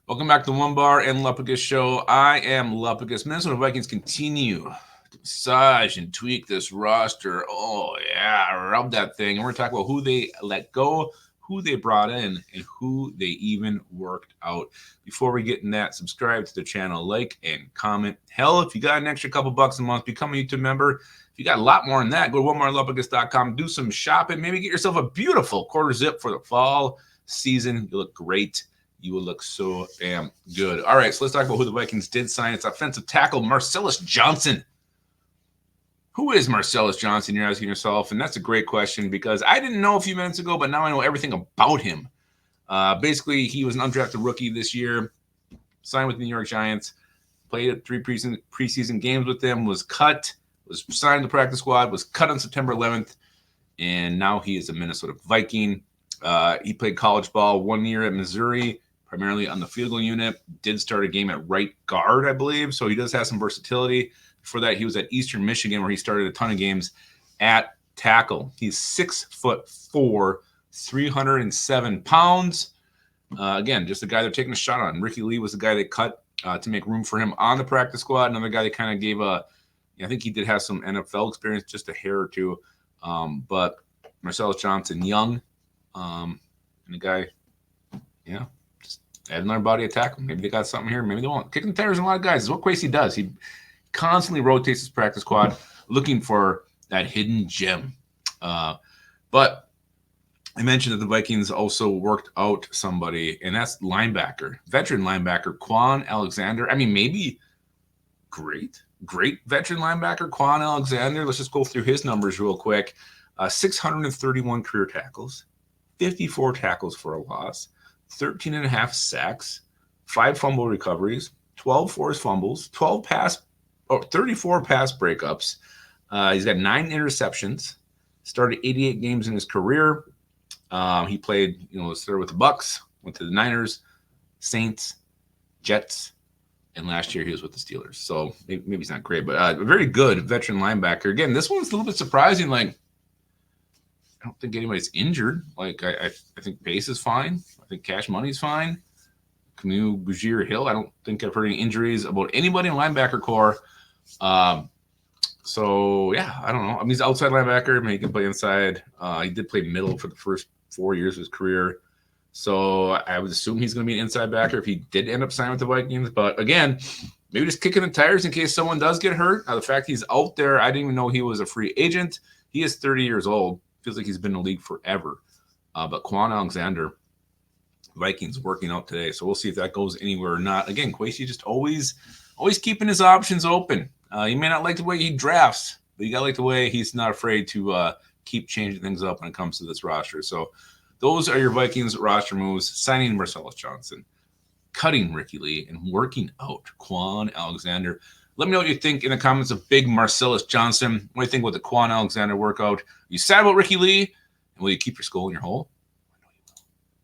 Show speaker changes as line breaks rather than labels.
Welcome back to the Onebar and Lupagus show. I am Lupagus. Minnesota Vikings continue to massage and tweak this roster. Oh, yeah, rub that thing. And we're going to talk about who they let go, who they brought in, and who they even worked out. Before we get in that, subscribe to the channel, like, and comment. Hell, if you got an extra couple bucks a month, become a YouTube member. If you got a lot more than that, go to onemorelupagus.com, do some shopping, maybe get yourself a beautiful quarter zip for the fall season. You look great. You will look so damn good. All right, so let's talk about who the Vikings did sign. It's offensive tackle Marcellus Johnson. Who is Marcellus Johnson, you're asking yourself? And that's a great question because I didn't know a few minutes ago, but now I know everything about him. Basically, he was an undrafted rookie this year, signed with the New York Giants, played at 3 preseason games with them, was cut, was signed to the practice squad, was cut on September 11th, and now he is a Minnesota Viking. He played college ball 1 year at Missouri, primarily on the field goal unit, did start a game at right guard, I believe. So he does have some versatility. Before that, he was at Eastern Michigan, where he started a ton of games at tackle. He's 6'4", 307 pounds. Again, just a guy they're taking a shot on. Ricky Lee was the guy they cut to make room for him on the practice squad. Another guy they kind of gave I think he did have some NFL experience, just a hair or two. But Marcellus Johnson, young, and the guy, just add another body attack. Maybe they got something here. Maybe they won't. Kicking the tires on a lot of guys is what Quasey does. He constantly rotates his practice squad looking for that hidden gem. But I mentioned that the Vikings also worked out somebody, and that's linebacker, veteran linebacker, Quan Alexander. I mean, maybe great veteran linebacker, Quan Alexander. Let's just go through his numbers real quick. 631 career tackles, 54 tackles for a loss, 13 and a half sacks, 5 fumble recoveries, 12 forced fumbles, 34 pass breakups. He's got 9 interceptions, started 88 games in his career. He played, started with the Bucks, went to the Niners, Saints, Jets, and last year he was with the Steelers. So maybe he's not great, but a very good veteran linebacker. Again, this one's a little bit surprising. Like, I don't think anybody's injured. Like, I think Pace is fine. I think Cash Money's fine. Camus, Bougier, Hill, I don't think I've heard any injuries about anybody in linebacker core. So, yeah, I don't know. I mean, he's outside linebacker. I mean, he can play inside. He did play middle for the first 4 years of his career. So I would assume he's going to be an inside backer if he did end up signing with the Vikings. But, again, maybe just kicking the tires in case someone does get hurt. The fact he's out there, I didn't even know he was a free agent. He is 30 years old. Feels like he's been in the league forever. But Quan Alexander, Vikings working out today. So we'll see if that goes anywhere or not. Again, Quasey just always keeping his options open. You may not like the way he drafts, but you got to like the way he's not afraid to keep changing things up when it comes to this roster. So those are your Vikings roster moves: signing Marcellus Johnson, cutting Ricky Lee, and working out Quan Alexander. Let me know what you think in the comments of big Marcellus Johnson. What do you think about the Quan Alexander workout? Are you sad about Ricky Lee? And will you keep your skull in your hole?